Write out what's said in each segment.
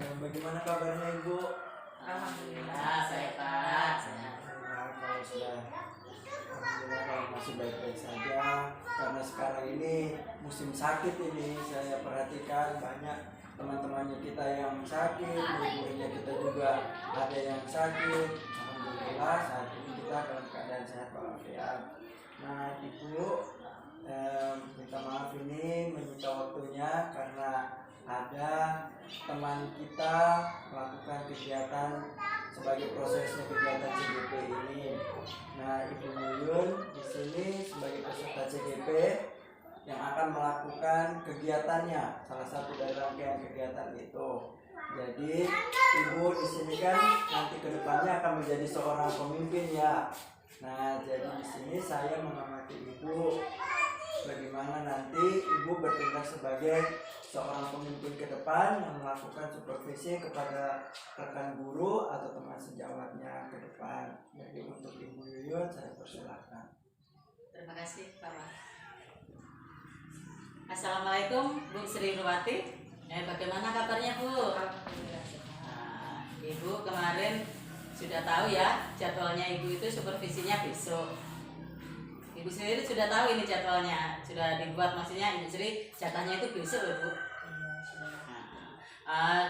Bagaimana kabarnya Ibu? Alhamdulillah sehat. Kalau sudah alhamdulillah kalau masih baik-baik saja. Karena sekarang ini musim sakit ini, saya perhatikan banyak teman-temannya kita yang sakit, murid-muridnya kita juga ada yang sakit. Alhamdulillah saat ini kita dalam keadaan sehat walafiat. Nah Ibu, minta maaf ini menyita waktunya karena ada teman kita melakukan kegiatan sebagai prosesnya kegiatan CGP ini. Nah, Ibu Yuyun di sini sebagai peserta CGP yang akan melakukan kegiatannya, salah satu dari rangkaian kegiatan itu. Jadi, Ibu di sini kan nanti kedepannya akan menjadi seorang pemimpin ya. Nah, jadi di sini saya mengamati Ibu bagaimana nanti Ibu bertindak sebagai seorang pemimpin ke depan yang melakukan supervisi kepada rekan guru atau teman sejawatnya ke depan. Jadi untuk Ibu Yuyun saya persilahkan. Terima kasih Pak. Assalamualaikum Bu Sri Nurwati. Bagaimana kabarnya Bu? Ibu kemarin sudah tahu ya jadwalnya Ibu itu supervisinya besok. Ibu sendiri sudah tahu ini jadwalnya, sudah dibuat, maksudnya Ibu Sri jatahnya itu besok loh Bu.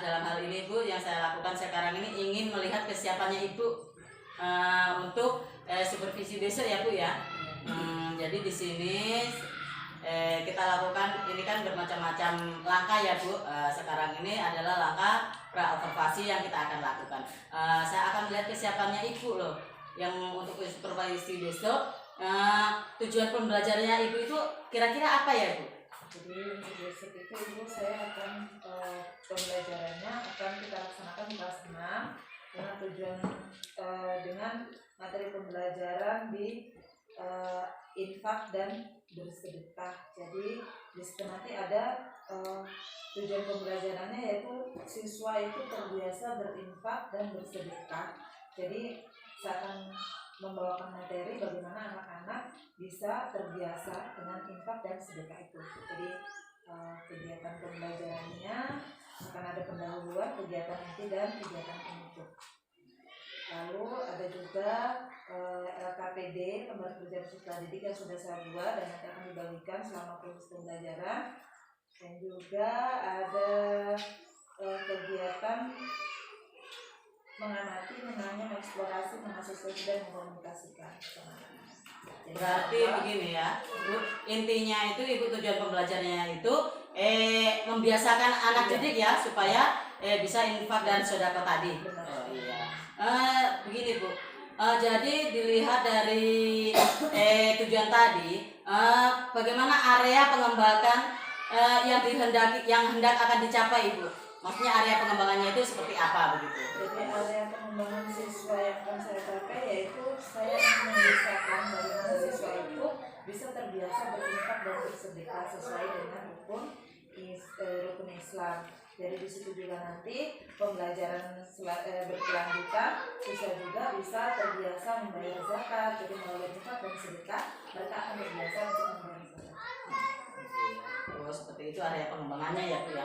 Dalam hal ini Bu, yang saya lakukan sekarang ini ingin melihat kesiapannya Ibu untuk supervisi besok ya Bu ya. Jadi di sini kita lakukan ini kan bermacam-macam langkah ya Bu. Sekarang ini adalah langkah pra-observasi yang kita akan lakukan. Saya akan melihat kesiapannya Ibu loh, yang untuk supervisi besok. Tujuan pembelajarannya Ibu itu kira-kira apa ya Bu? Jadi untuk basic itu Ibu saya akan pembelajarannya akan kita laksanakan di kelas 6 dengan tujuan dengan materi pembelajaran di infak dan bersedekah. Jadi di situ nanti ada tujuan pembelajarannya yaitu siswa itu terbiasa berinfak dan bersedekah. Jadi saya akan membawakan materi bagaimana anak-anak bisa terbiasa dengan infak dan sedekah itu. Jadi kegiatan pembelajarannya akan ada pendahuluan, kegiatan inti dan kegiatan penutup. Lalu ada juga LKPD, lembar kerja peserta didik yang sudah saya buat dan nanti akan dibagikan selama proses pembelajaran. Dan juga ada kegiatan mengamati, menanya, mengeksplorasi, mengasosiasi dan mengkomunikasikan. Berarti begini ya Bu, intinya itu Ibu tujuan pembelajarannya itu membiasakan anak didik ya supaya bisa infak dan sedekah tadi. Oh iya. Begini Bu, jadi dilihat dari tujuan tadi, bagaimana area pengembangan yang hendak akan dicapai Ibu? Maksudnya area pengembangannya itu seperti apa begitu? Jadi area pengembangan siswa yang akan saya capai yaitu saya ingin membiasakan bagaimana siswa itu bisa terbiasa berinfak dan bersedekah sesuai dengan rukun Islam. Jadi di situ juga nanti pembelajaran berkelanjutan siswa juga bisa terbiasa membayar zakat. Jadi melalui infak dan sedekah mereka akan terbiasa untuk membayar zakat. Oh, seperti itu area pengembangannya ya Bu ya.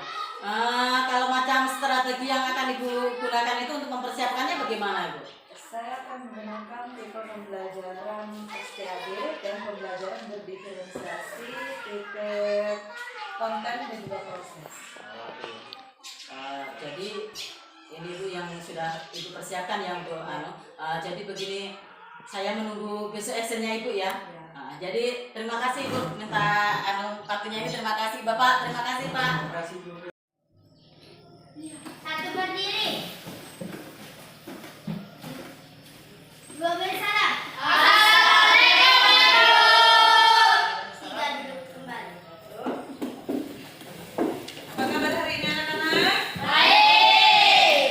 Kalau macam strategi yang akan Ibu gunakan itu untuk mempersiapkannya bagaimana Ibu? Saya akan menggunakan tipe pembelajaran SPAD dan pembelajaran berdiferensiasi, tipe konten dan juga proses. Jadi ini Bu yang sudah Ibu persiapkan ya untuk jadi begini, saya menunggu besok actionnya Ibu ya. Jadi terima kasih Bu, minta waktunya ini, terima kasih Bapak, terima kasih Pak. Terima kasih Bu. Satu berdiri, dua bersalam. Tiga duduk kembali. Apa kabar hari ini anak-anak? Baik.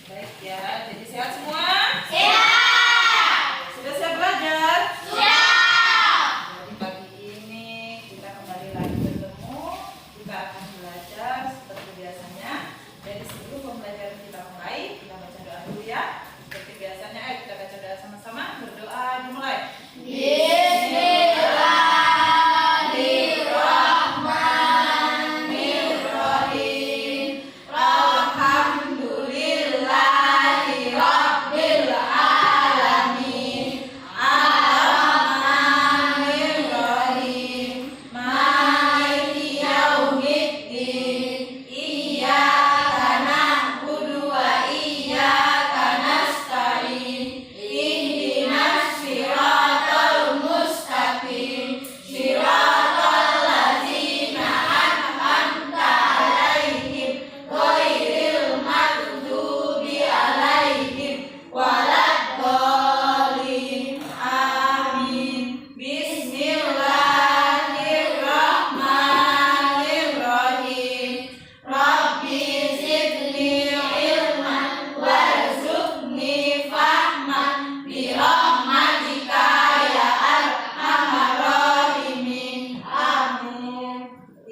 Baik ya, jadi sehat semua? Sehat. Sudah siap belajar? Sudah. Jadi pagi ini kita kembali lagi bertemu. Kita akan belajar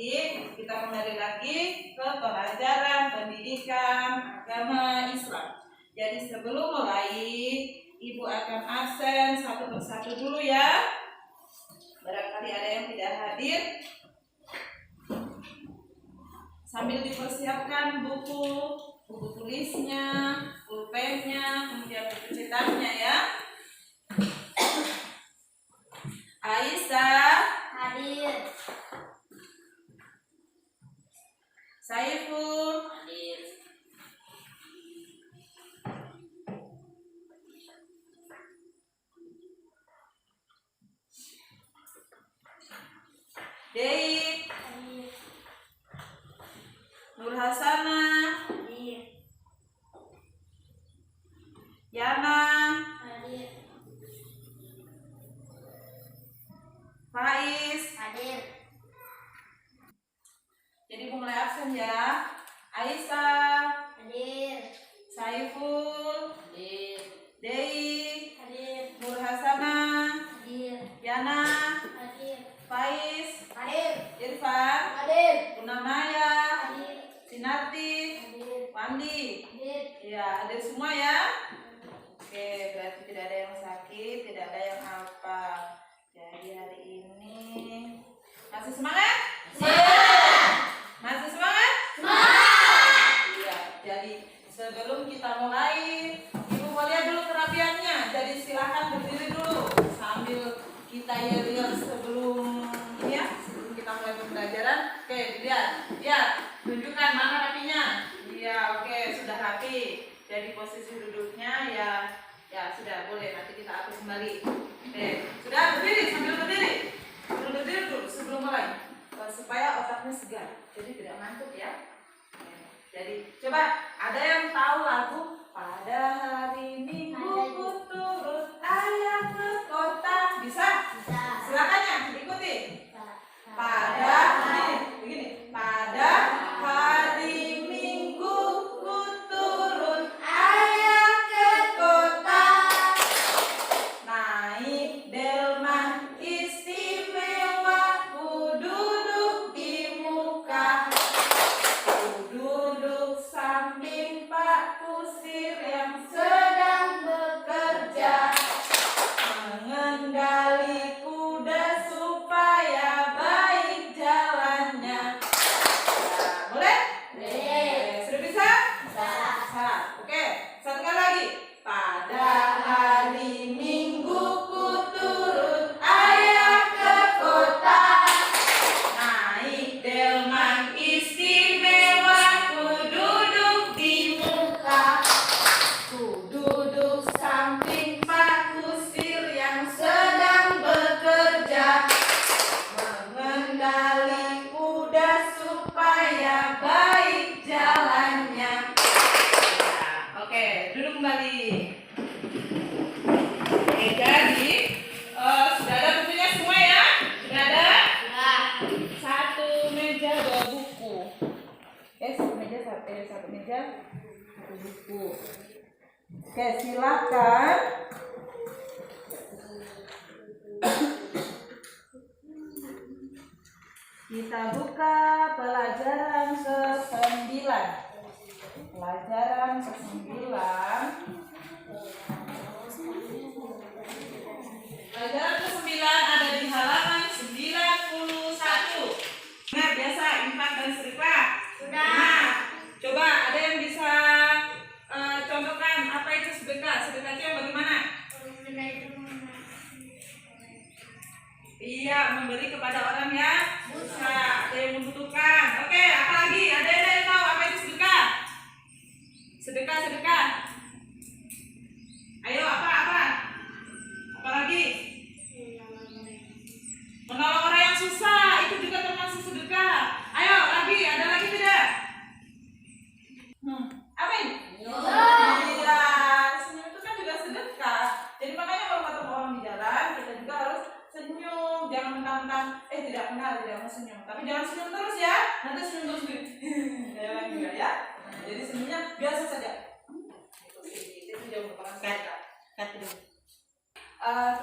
kita kembali lagi ke pelajaran pendidikan agama Islam. Jadi sebelum mulai, Ibu akan absen satu persatu dulu ya. Barangkali ada yang tidak hadir. Sambil dipersiapkan buku tulisnya, pulpennya, kemudian buku cetaknya ya. Aisyah, Hadir. Saiful, Hadir. Dei, Hadir. Nur Hasana, Hadir. Yana, Hadir. Faiz. Hadir. Jadi mulai absen ya. Aisyah, Hadir. Saiful, Hadir. Dei, Hadir. Nur Hasana, Hadir. Yana, Hadir. Faiz, Hadir. Irfan, Hadir. Punamaya, Hadir. Sinarti, Hadir. Wandi. Hadir. Ya, hadir semua ya. Oke, berarti tidak ada yang sakit, tidak ada yang apa. Jadi hari ini masih semangat? Masih semangat? Iya, jadi sebelum kita mulai, Ibu mau lihat dulu kerapiannya. Jadi silakan berdiri dulu sambil kita lihat sebelum ya, sebelum kita mulai pembelajaran. Oke, dilihat. Lihat, tunjukkan mana rapinya. Iya, oke, sudah rapi. Jadi posisi duduknya ya sudah boleh, nanti kita atur kembali. Oke, sudah berdiri, sambil berdiri. Sambil berdiri dulu sebelum mulai. Supaya otaknya segar, jadi tidak ngantuk ya. Jadi coba, ada yang tahu lagu pada hari Minggu ku turut ayah ke kota? Bisa? Bisa. Silakan ya, ikuti. Pada begini. Pada hari Minggu ku turut ayah ke kota, naik delman istimewa, ku duduk di muka, ku duduk samping Pak Kusir yang sedang bekerja, mengendali kuda supaya baik jalannya. Ya, boleh? Sudah bisa? Bisa. Oke, satu kali lagi. Pada hari Minggu ku turut ayah ke kota, naik delman istimewa, ku duduk di muka, ku duduk samping Pak Kusir yang sedang bekerja, mengendali kuda supaya baik jalannya. Ya, oke, duduk kembali. Oke, jadi sudah ada bukunya semua ya? Sudah ada? Satu meja dua buku. Satu meja satu buku. Oke, silakan. Kita buka pelajaran ke-9. Pelajaran ke-9. Pelajaran ke-9 ada di halaman 91. Nah, biasa infak dan sedekah. Sudah. Nah, coba ada yang bisa contohkan apa itu sedekah? Sedekah itu yang bagaimana? Iya, memberi kepada orang yang buta, ada yang membutuhkan. Oke, apa lagi? Ada yang tahu apa itu sedekah? Sedekah. Ayo, apa? Apa lagi? Menolong orang yang susah, itu juga termasuk sedekah. Ayo, lagi, ada lagi tidak? Apa ini? Iya, senyum itu kan juga sedekah. Jadi makanya kalau ketemu orang di jalan, kita juga harus senyum. Jangan mentang-mentang, tidak kenal, tidak mau senyum. Tapi jangan senyum terus ya, nanti senyum terus gitu. Jangan juga ya. Jadi senyumnya biasa saja. Itu juga merupakan sedekah.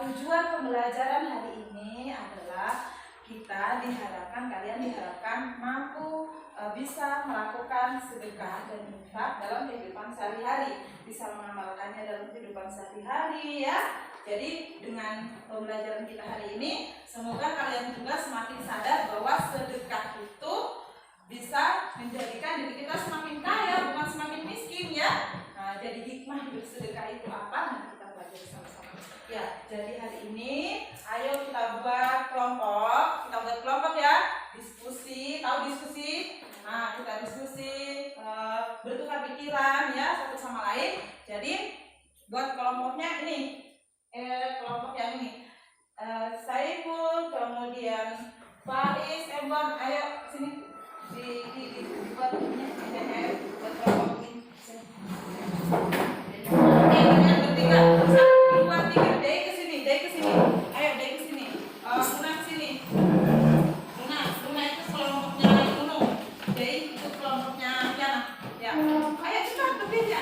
Tujuan pembelajaran hari ini adalah kalian diharapkan mampu bisa melakukan sedekah dan infak dalam kehidupan sehari-hari, bisa mengamalkannya dalam kehidupan sehari-hari ya. Jadi dengan pembelajaran kita hari ini, semoga kalian juga semakin sadar bahwa sedekah itu bisa menjadikan diri kita semakin kaya, bukan semakin miskin ya. Nah, jadi hikmah bersedekah itu apa? Nanti kita belajar sama-sama. Ya, jadi hari ini ayo kita buat kelompok ya, diskusi, tahu diskusi? Nah, kita diskusi, bertukar pikiran ya satu sama lain. Jadi buat kelompoknya ini, kelompok yang ini, Saiful, kemudian Faiz, Embon, ayo sini dibuat ini, buat kelompok ini. Kalian bertiga, 1, 2, 3, Dei ke sini, ayo Dei ke sini, Luna ke sini. Luna itu kelompoknya Nunung, Dei itu kelompoknya Kiana. Ya, ayo cepat bekerja.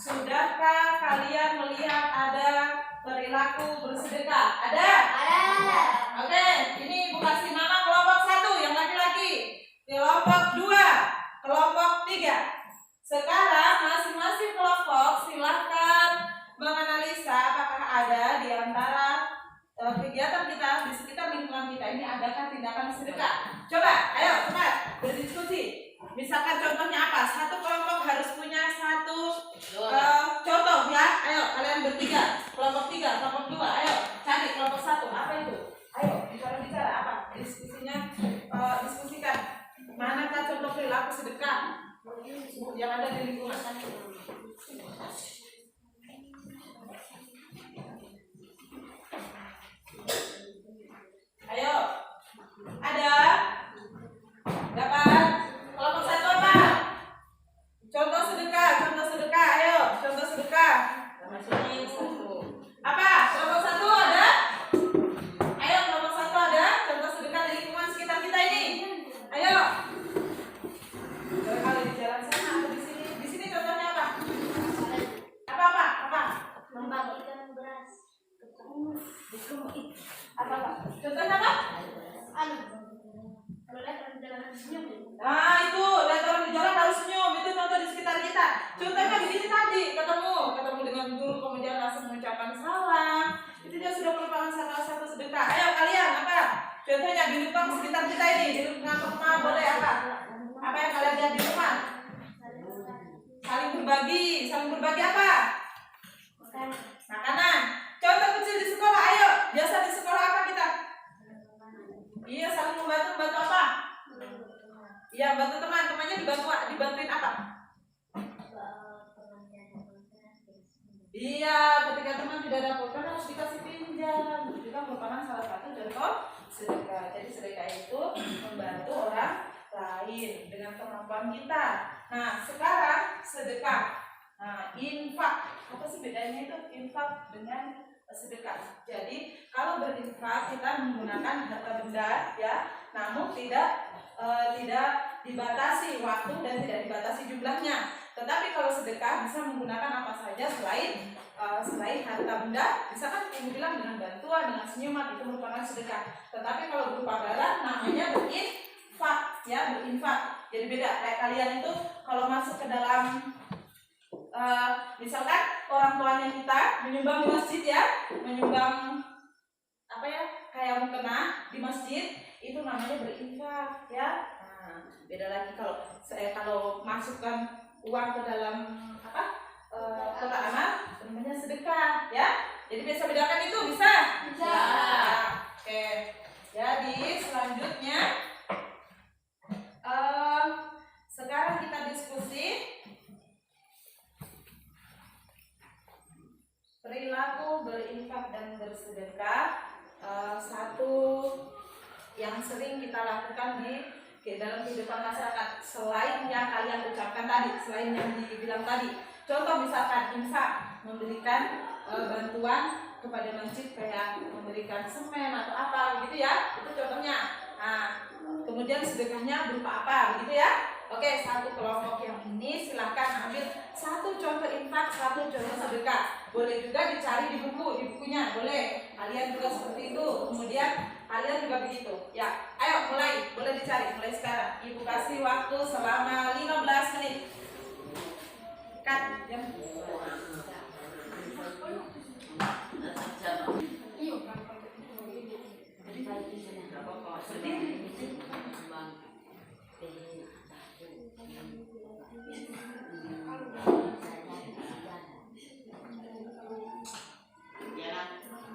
Sudahkah kalian melihat ada perilaku bersedekah? Ada? Ada. Oke, ini Bu kasih nama kelompok 1 yang laki-laki, kelompok 2, kelompok 3. Sekarang masing-masing kelompok silahkan menganalisa apakah ada di antara kegiatan kita di sekitar lingkungan kita ini adakah tindakan sedekah. Coba, ayo cepat berdiskusi. Misalkan contohnya apa? Satu kelompok harus punya satu contoh ya. Ayo kalian bertiga, kelompok 3, kelompok 2, ayo cari kelompok 1. Apa itu? Ayo bicara apa? Diskusinya, diskusikan. Manakah contoh perilaku sedekah yang ada di lingkungan? Ayo, ada? Dapat? Kelompok 1 apa? Contoh sedekah, ayo, contoh sedekah. Apa? Kelompok 1 ada? Ayo, kelompok 1 ada? Contoh sedekah di lingkungan sekitar kita ini. Ayo. Kalau di jalan sana atau di sini? Di sini contohnya apa? Apa? Membagikan beras. Apa? Contohnya apa? Kalau lihat orang jalan senyum. Nah itu, lihat orang di jalan harus senyum. Itu contoh di sekitar kita. Contohnya di sini tadi ketemu dengan guru kemudian langsung mengucapkan salam. Itu dia sudah merupakan salah satu sedekah. Ayo kalian apa? Contohnya di lingkungan sekitar kita ini, di lingkungan rumah boleh apa? Apa yang kalian lihat di rumah? Saling berbagi apa? Makanan. Contoh kecil di sekolah, ayo. Biasa di sekolah apa kita? Iya, saling membantu apa? Iya, bantu teman. Temannya dibantuin apa? Iya, ketika teman tidak ada pulpen harus dikasih pinjam. Itu juga merupakan salah satu contoh sedekah. Jadi sedekah itu membantu orang lain dengan kemampuan kita. Nah, sekarang sedekah. Nah, infak. Apa sih bedanya itu infak dengan sedekah? Jadi kalau berinfak kita menggunakan harta benda ya, namun tidak dibatasi waktu dan tidak dibatasi jumlahnya. Tetapi kalau sedekah bisa menggunakan apa saja selain harta benda. Misalkan yang bilang dengan bantuan, dengan senyuman, itu merupakan sedekah. Tetapi kalau berupa barang namanya berinfak ya, berinfak. Jadi beda, kayak kalian itu kalau masuk ke dalam Misalkan orang tuanya kita menyumbang di masjid ya, menyumbang apa ya, kayak mukena di masjid, itu namanya berinfak ya. Nah, beda lagi kalau masukkan uang ke dalam kotak amal, namanya sedekah ya. Jadi bisa bedakan itu, bisa? Bisa. Oke. Jadi selanjutnya sekarang kita diskusi perilaku berinfak dan bersedekah. Satu yang sering kita lakukan di dalam kehidupan masyarakat selain yang kalian ucapkan tadi, selain yang dibilang tadi. Contoh misalkan infak, memberikan bantuan kepada masjid kayak memberikan semen atau apa begitu ya, itu contohnya. Nah, kemudian sedekahnya berupa apa begitu ya. Oke, satu kelompok yang ini silahkan ambil satu contoh infak, satu contoh sedekah. Boleh juga dicari di bukunya, boleh. Kalian juga seperti itu. Kemudian kalian juga begitu. Ya, ayo mulai, boleh dicari mulai sekarang. Ibu kasih waktu selama 15 menit. Cut jam.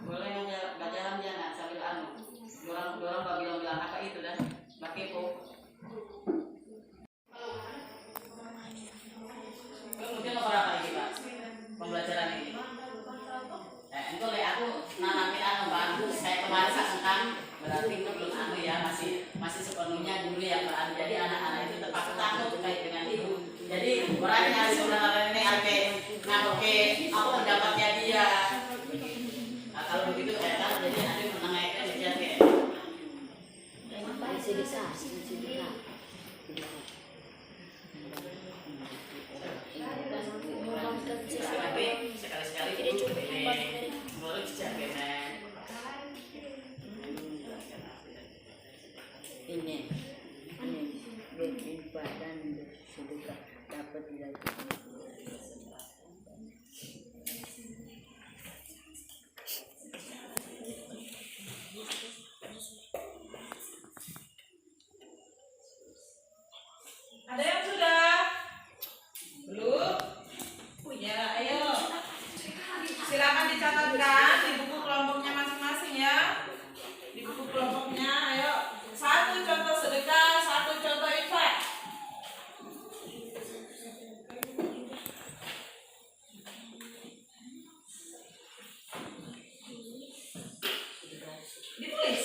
Boleh nggak jalan jangan sambil dorong bilang apa itu dan bakepo. Kemudian berapa ini Pak pembelajaran ini? Itu aku nanti bantu saya kemarin tentang berarti itu belum ya, masih sepenuhnya dulu yang berani. Jadi anak-anak itu terpaksa takut terkait dengan ibu. Jadi orangnya sebenarnya ini ngaku apa pendapatnya dia. Nah, kalau begitu jadi nanti menengahkan dia kayak. Sekali-sekali itu menurut sejarah ini berinfak dan bersedekah dapat dilakukan. Ada yang sudah? Belum? Ya, ayo. Silakan dicatatkan di buku kelompoknya masing-masing ya. Di buku kelompoknya, ayo. Satu contoh sedekah, satu contoh infak. Ditulis.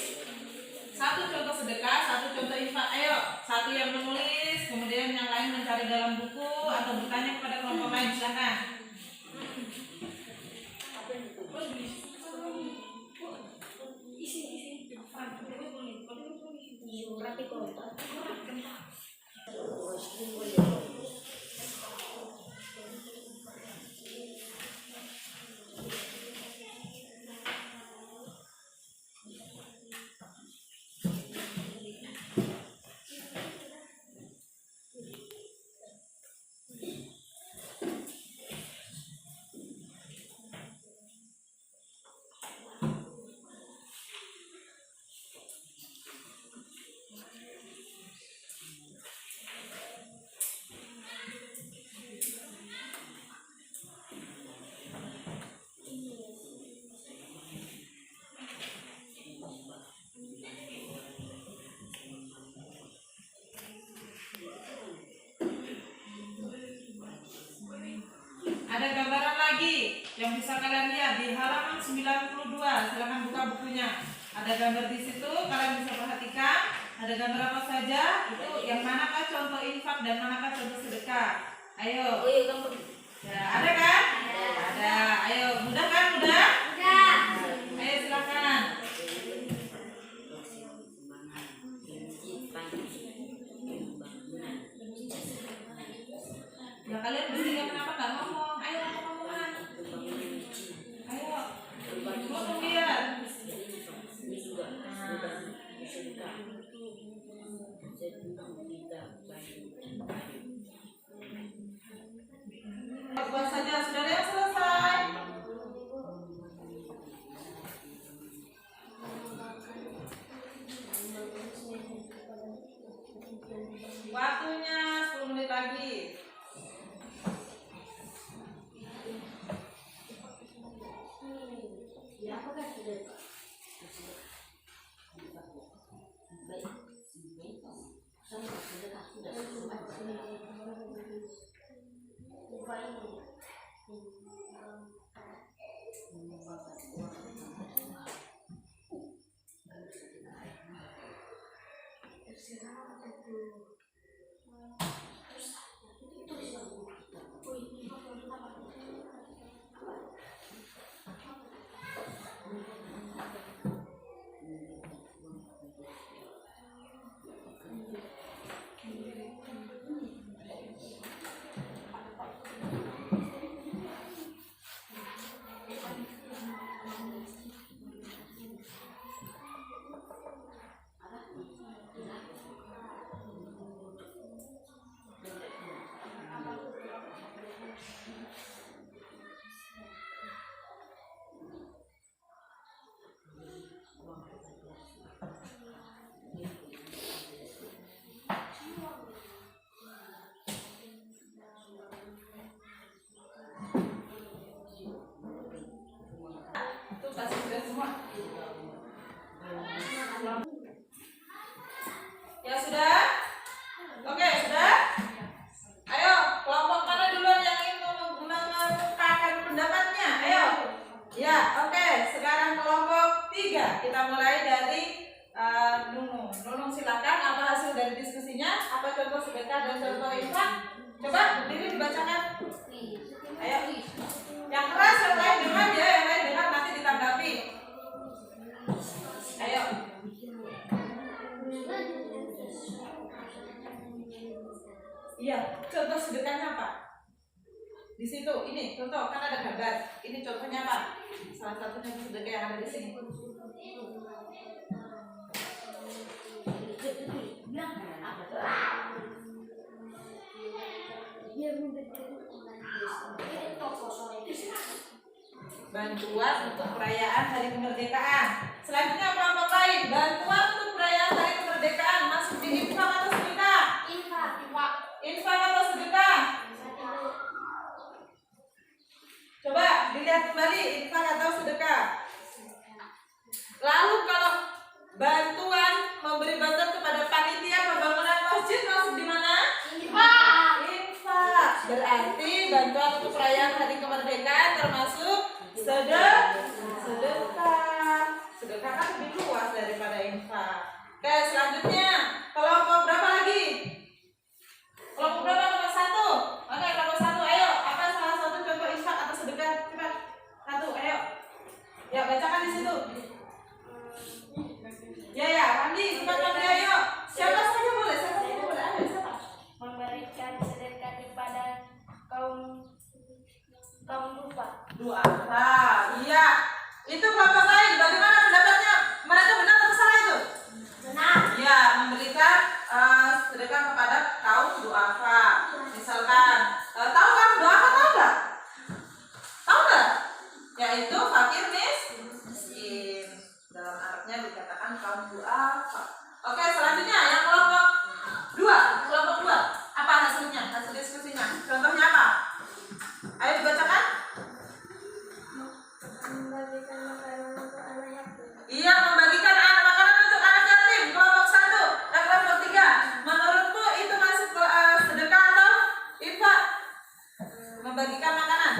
Satu contoh sedekah, satu contoh infak. Ayo, satu yang menulis, kemudian yang lain mencari dalam buku atau bertanya kepada kelompok lain. Silakan. Ada gambaran lagi yang bisa kalian lihat di halaman 92. Silakan buka bukunya. Ada gambar di situ, kalian bisa perhatikan. Ada gambar apa saja? Itu yang manakah contoh infak dan manakah contoh sedekah? Ayo. Ya, ada kan? Ada. Ayo, mudah kan? Mudah? Udah. Ayo silakan. Ya kalian bertiga kenapa nggak ngomong? Ayo ngomong-ngomongan. Ayo. Ngomong lihat. dibuat saja. Sudah ada yang selesai? Waktunya 10 menit lagi. Ya, aku kan sudah. Tuh kasih sudah semua. Ya sudah? Oke, sudah? Ayo, kelompok mana duluan yang ingin mengungkapkan pendapatnya? Ayo. Ya, oke. Sekarang kelompok 3. Kita mulai dari Nunung. Nunung silakan. Apa hasil dari diskusinya? Apa contoh sedekah dan contoh infak? Coba berdiri dibacakan. Ayo. Yang keras yang lain dengar ya, yang lain dengar nanti ditanggapi. Ayo. Iya, contoh sedekahnya apa? Di situ, ini contoh kan ada gambar. Ini contohnya apa? Salah satunya sedekah yang ada di sini. Bantuan untuk perayaan Hari Kemerdekaan. Selanjutnya kelompok lain, bantuan untuk perayaan Hari Kemerdekaan masuk di infak atau sedekah? Infak atau sedekah? Coba dilihat kembali infak atau sedekah. Lalu kalau bantuan memberi bantuan kepada panitia pembangunan masjid masuk di mana? Infak. Berarti bantuan untuk perayaan Hari Kemerdekaan termasuk sedekah. Sedekah kan lebih luas daripada infak. Oke, selanjutnya kelompok berapa lagi? Kelompok berapa? Kelompok 1. Oke, kelompok 1. Ayo, apa salah satu contoh infak atau sedekah? Cepat. 1, ayo. Ya, bacakan di situ. Ya, Andi, cepat Andi, ayo. Siapa saja boleh, siapa saja boleh. Ayo, siapa? Memberikan sedekah kepada kaum duka. Duafa. Iya. Itu kelompok lain. Bagaimana pendapatnya? Mereka benar atau salah itu? Benar. Ya, memberikan sedekah kepada kaum duafa. Misalkan, tahu kan duafa, tahu nggak? Tahu nggak? Yaitu fakir miskin. Dalam Arabnya dikatakan kaum duafa. Oke, selanjutnya yang kelompok 2. Kelompok 2. Apa hasilnya? Hasil diskusinya. Contohnya apa? Ayo dibacakan. Membagikan makanan untuk anak yatim. Iya, membagikan makanan untuk anak yatim. Kelompok 1 dan kelompok 3. Menurutmu itu masuk ke sedekah atau infak? Membagikan makanan.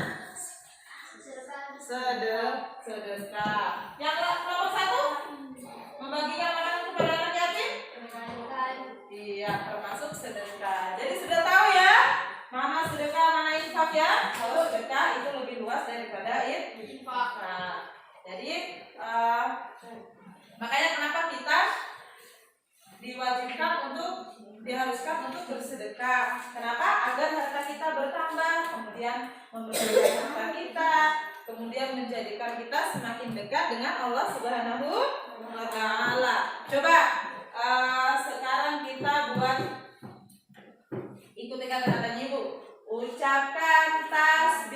Sedekah. Yang kelompok 1 membagikan makanan kepada anak yatim. Iya, termasuk sedekah. Jadi sudah tahu ya mana sedekah, mana infak ya. Kalau sedekah itu lebih luas daripada infak. Nah, jadi makanya kenapa kita diharuskan untuk bersedekah. Kenapa? Agar harta kita bertambah, kemudian memberikan harta kita, kemudian menjadikan kita semakin dekat dengan Allah Subhanahu wa Ta'ala. Coba sekarang kita buat ikuti kata-katanya Ibu. Ucapkan tasbih.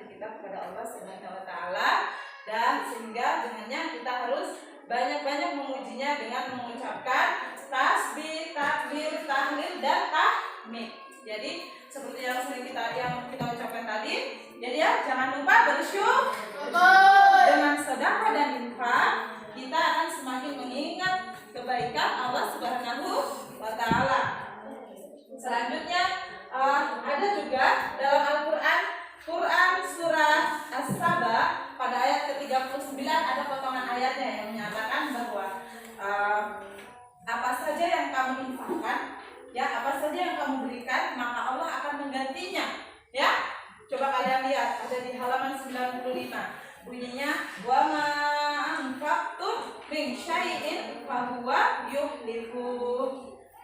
diri kita kepada Allah Subhanahu wa taala, dan sehingga dengannya kita harus banyak-banyak memujinya dengan mengucapkan tasbih, takbir, tahlil dan tahmid. Jadi seperti yang sering kita ucapkan tadi, jadi ya jangan lupa bersyukur. Dengan sedekah dan infak kita akan semakin mengingat kebaikan Allah Subhanahu wa taala. Selanjutnya ada juga dalam Al-Qur'an surah As-Saba pada ayat ke-39 ada potongan ayatnya yang menyatakan bahwa apa saja yang kamu infakkan, ya apa saja yang kamu berikan, maka Allah akan menggantinya. Ya, coba kalian lihat ada di halaman 95. Bunyinya wa ma anfaqtum min syai'in fa huwa yuhlifu.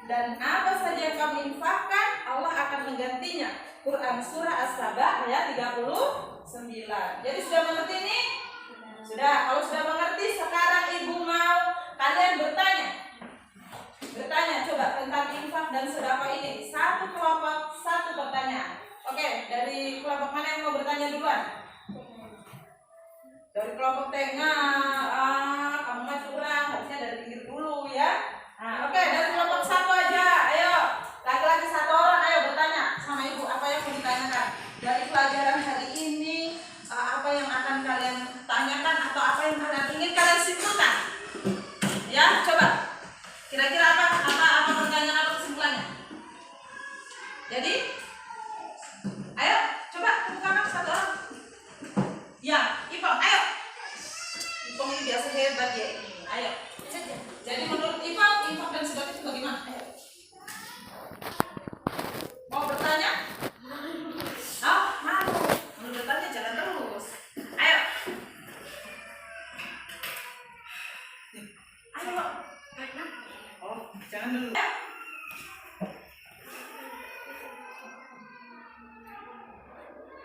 Dan apa saja yang kamu infakkan, Allah akan menggantinya. Quran surah As-Saba ayat 39. Jadi sudah mengerti ini? Sudah. Kalau sudah mengerti, sekarang ibu mau kalian bertanya coba tentang infak dan sedekah ini. Satu kelompok, satu pertanyaan. Oke, dari kelompok mana yang mau bertanya duluan? Dari kelompok tengah. Kamu mah curang, harusnya dari pinggir dulu ya. Nah, oke, dari kelompok satu aja. Ayo, laki-laki satu orang, ayo bertanya sama ibu apa yang mau ditanyakan dari pelajaran hari ini. Apa yang akan kalian tanyakan atau apa yang kalian ingin kalian simpulkan? Ya, coba. Kira-kira apa pertanyaan atau kesimpulannya? Jadi, ayo, coba buka satu orang. Ya, Ipong, ayo. Ipong ini biasa hebat ya ini. Ayo. Jadi menurut Ipong, infak dan sedekah itu bagaimana? Ayo. Mau bertanya? Oh, mau. Mau bertanya jangan terus. Ayo. Ayo. Oh, jangan dulu. Ayo.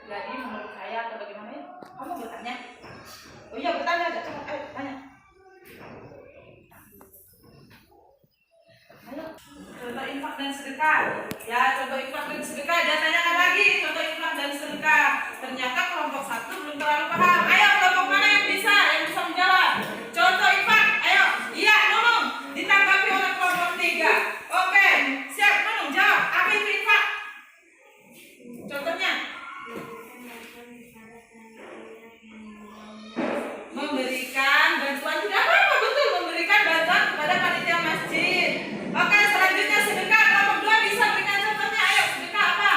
Jadi menurut saya atau bagaimana ya? Kamu bertanya? Oh iya bertanya aja, coba ayo tanya. Ayo, contoh infak dan sedekah. Ya, contoh infak dan sedekah. Dia tanyakan lagi contoh infak dan sedekah. Ternyata kelompok satu belum terlalu paham. Ayo kelompok mana yang bisa menjawab? Contoh infak. Ayo, iya Nunung. Ditanggapi oleh kelompok 3. Oke, siap Nunung jawab. Apa itu infak? Contohnya? Memberikan bantuan, tidak apa-apa, betul, memberikan bantuan kepada panitia masjid. Oke, selanjutnya sedekah. Kelompok 2 bisa berikan contohnya. Ayo, sedekah apa?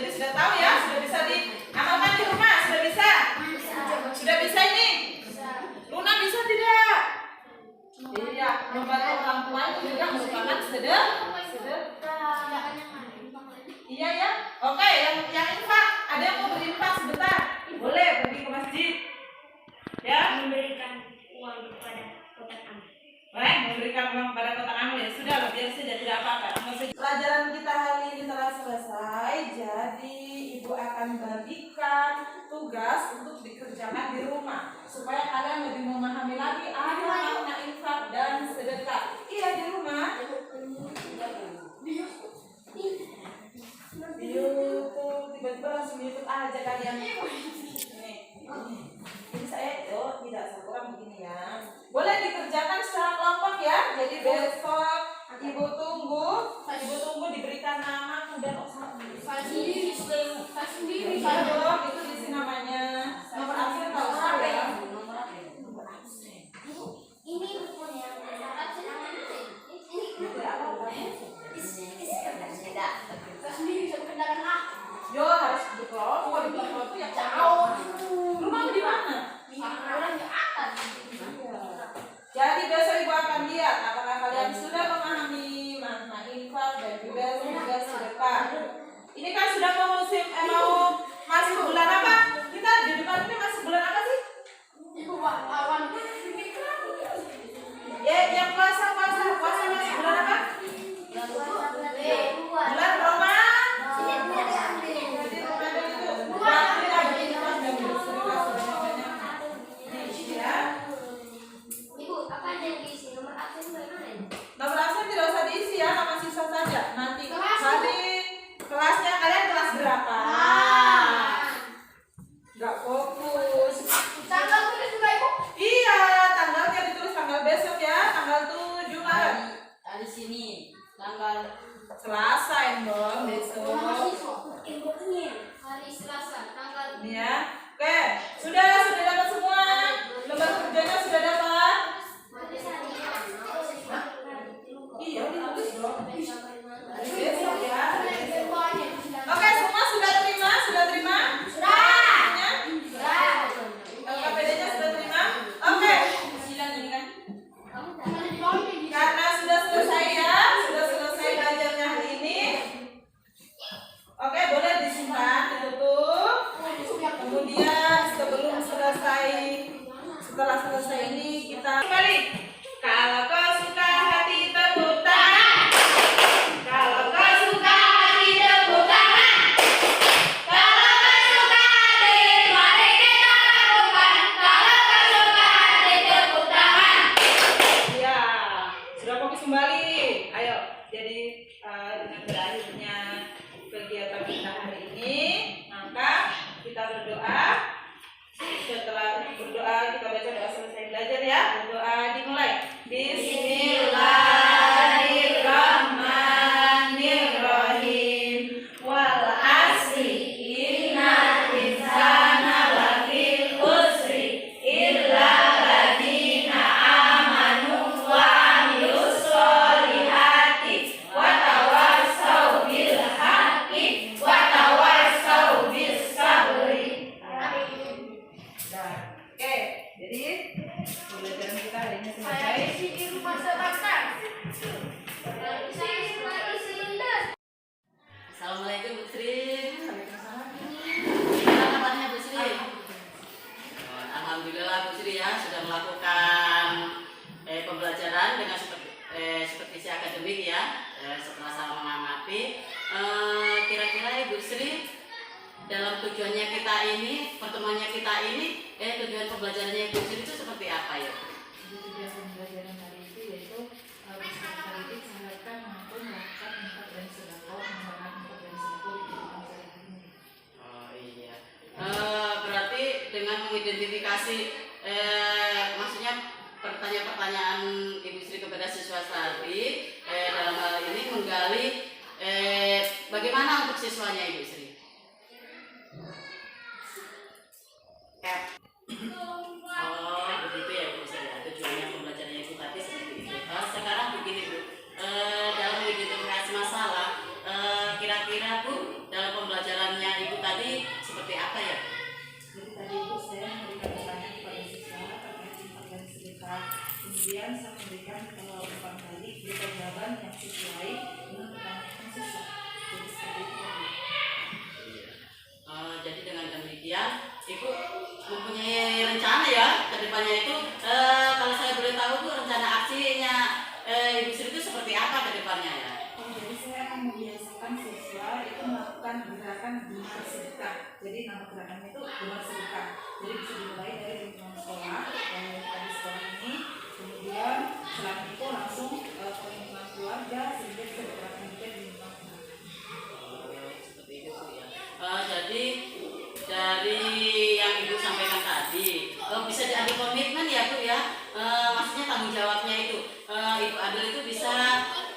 Jadi sudah tahu ya, sudah bisa diamalkan di rumah, sudah bisa? Sudah bisa ini? Luna bisa tidak? Iya, membantu orang tua itu juga merupakan sedekah. Iya ya. Oke, yang infak, ada yang mau berinfak sebentar? Boleh pergi ke masjid. Ya, Memberikan uang kepada kotak amal. baik, memberikan uang kepada kotak amal ya sudah lah, biar saja tidak apa-apa. Pelajaran kita hari ini telah selesai, jadi ibu akan bagikan tugas untuk dikerjakan di rumah supaya kalian lebih memahami lagi apa makna infak dan sedekah. Iya di rumah. Di YouTube tiba-tiba langsung YouTube aja kalian. Nih, ini saya tidak kurang begini ya. Boleh dikerjakan secara kelompok ya. Jadi besok ibu tunggu diberikan nama kemudian sendiri. Dong, itu di sini namanya nomor absen tahu saya. Nomor absen. Ini bukunya. Yo harus di kelompok, di kelompok ya jauh. Rumah di mana? Jadi besok ibu akan lihat apakah kalian sudah memahami makna infak dan juga sedekah. Ini kan sudah mau musim mau masuk bulan apa? Kita di depan ini masuk bulan apa sih? Ya, yang puasa masuk bulan apa? Bulan Ramadan. Nomor absen tidak usah diisi ya, nama siswa saja. Nanti kelasnya kalian kelas berapa? Gak fokus. Iya, tanggalnya ditulis tanggal besok ya, tanggal 7 Maret. Di sini tanggal Selasa Endon besok. Hari Selasa tanggal Ini ya. Oke, sudah dapat semua. Lembar kerjanya sudah dapat. Iya, ditulis dong. Hari besok ya. Oke, semua sudah terima? LKPD-nya sudah terima? Oke. silang ini kan. Karena sudah selesai ya, sudah selesai belajarnya hari ini. Oke, boleh disimpan, ditutup. Kemudian setelah selesai ini kita kembali. Kalau kau suka hati tepuk tangan. Kalau kau suka hati tepuk tangan. Kalau kau suka hati, mari kita lakukan. Kalau kau suka hati tepuk tangan. Ya, sudah fokus kembali. Ayo, jadi dengan berakhirnya kegiatan kita hari ini, maka kita berdoa. Setelah berdoa kita baca doa selesai belajar ya. Berdoa dimulai. Bismillahirrahmanirrahim. Wal asri innal insana lafi khusri illa alladziina amanu wa amilus sholihati wa tawassaw bil haqqi wa tawassaw bis sabri. Oke, jadi pembelajaran kita hari ini selesai. Assalamualaikum Bu Sri. Gimana kabarnya Bu Sri? Alhamdulillah Bu Sri ya sudah melakukan pembelajaran dengan supervisi akademik ya setelah saya mengamati. Kira-kira Ibu Sri dalam tujuannya kita ini, pertemuannya kita ini, tujuan pembelajarannya Ibu Sri itu seperti apa ya? Tujuan pembelajaran hari itu yaitu politik sanggahkan mampu melakukan infak dan sedekah, mengembangkan infak dan sedekah di kehidupan sehari-hari. Oh iya. Berarti dengan mengidentifikasi, maksudnya pertanyaan-pertanyaan Ibu Sri kepada siswa tadi, dalam hal ini menggali bagaimana untuk siswanya Ibu Sri? Oh begitu ya Bu Sri. Tujuannya pembelajarannya itu tadi seperti itu. Sekarang begini Bu, dalam mengidentifikasi masalah, kira-kira Bu dalam pembelajarannya kedepannya itu kalau saya boleh tahu tuh rencana aksinya Ibu Sri itu seperti apa kedepannya ya? Jadi saya akan membiasakan siswa itu melakukan gerakan gemar sedekah. Jadi nama gerakannya itu gemar sedekah. Jadi bisa dimulai dari lingkungan sekolah, dari sekolah ini, kemudian selain itu langsung ke lingkungan keluarga sehingga bisa diterapkan juga di lingkungan keluarga. Seperti itu Bu ya. Jadi dari yang Ibu sampaikan tadi bisa diambil komitmen ya Bu ya. Maksudnya tanggung jawabnya itu Ibu ambil itu bisa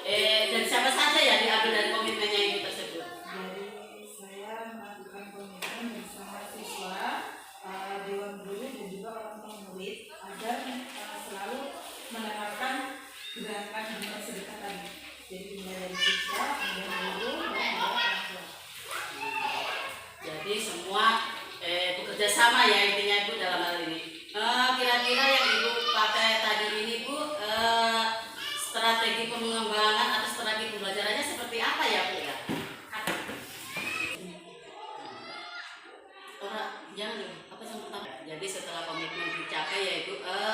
dari siapa saja ya diambil dari komitmennya Ibu tersebut. Jadi saya melakukan komitmen bersama siswa, dewan guru dan juga orang tua murid agar selalu menerapkan gerakan gemar sedekah tadi. Jadi dimulai dari siswa, kemudian guru dan juga orang tua. Jadi semua bekerja sama ya intinya Ibu dalam hal ini. Kira-kira yang Ibu pakai tadi ini Bu, strategi pengembangan atau strategi pembelajarannya seperti apa ya Bu ya? Jangan dulu, apa yang pertama? Jadi setelah komitmen dicapai ya Ibu,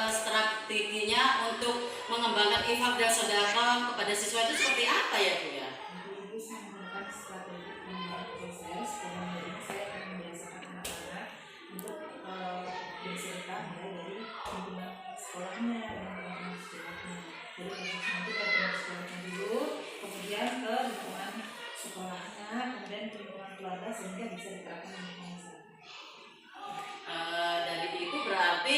strateginya untuk mengembangkan infak dan sedekah kepada siswa itu seperti apa ya Bu ya? Ibu saya menggunakan strategi pengembangan proses, kemudian saya akan membiasakan anak-anak untuk bersedekah mulai dari lingkungan sekolahnya dan lingkungan sekolahnya. Jadi proses nanti dari lingkungan sekolahnya dulu, kemudian ke lingkungan sekolahnya, kemudian ke lingkungan keluarga sehingga bisa diterapkan di lingkungan sekolah. Dari itu berarti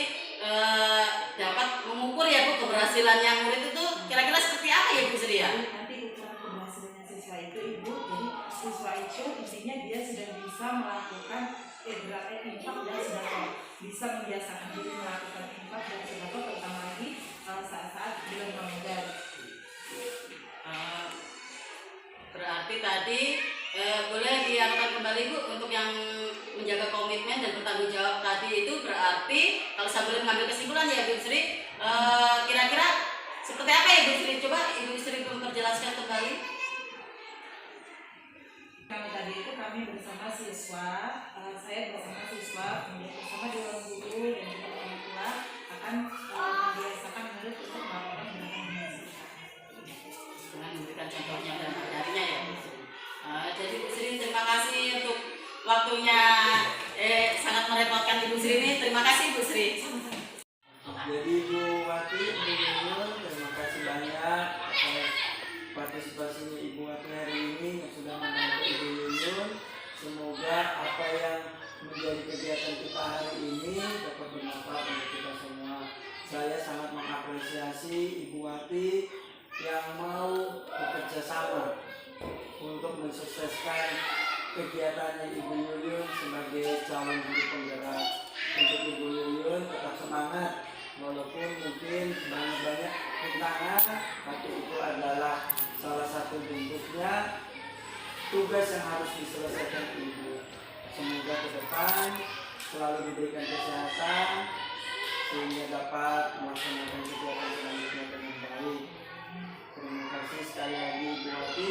dapat mengukur ya Bu keberhasilannya murid itu kira-kira seperti apa ya Bu Sri ya? Jadi nanti ukuran keberhasilannya siswa itu Ibu, jadi siswa itu intinya dia sudah bisa melakukan gerakan infak dan sedekah, bisa membiasakan diri melakukan infak dan sedekah terutama lagi saat-saat bulan Ramadan. Berarti tadi boleh diangkat kembali Bu untuk yang menjaga komitmen dan bertanggung jawab tadi itu berarti kalau saya boleh mengambil kesimpulan ya Ibu Sri, kira-kira seperti apa ya Ibu Sri? Coba Ibu Sri memperjelaskan kembali. Kami tadi itu kami bersama siswa, saya bersama siswa, kemudian bersama dewan guru dan juga orang tua akan membiasakan murid untuk melakukan gerakan gemar sedekah. Dengan memberikan contohnya dan ajarnya ya Bu Sri. Jadi Bu Sri terima kasih untuk waktunya, sangat merepotkan Ibu Sri ini. Terima kasih Bu Sri. Jadi Ibu Wati, Ibu Yuyun, terima kasih banyak atas partisipasinya Ibu Wati hari ini yang sudah membantu Ibu Yuyun. Semoga apa yang menjadi kegiatan kita hari ini dapat bermanfaat untuk kita semua. Saya sangat mengapresiasi Ibu Wati yang mau bekerja sama untuk mensukseskan kegiatannya Ibu Yuyun sebagai calon guru penggerak. Untuk Ibu Yuyun tetap semangat walaupun mungkin banyak rintangan, tapi itu adalah salah satu bentuknya tugas yang harus diselesaikan Ibu. Semoga ke depan selalu diberikan kesehatan sehingga dapat melaksanakan kegiatan selanjutnya dengan baik. Terima kasih sekali lagi Ibu Wati,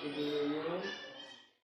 Ibu Yuyun.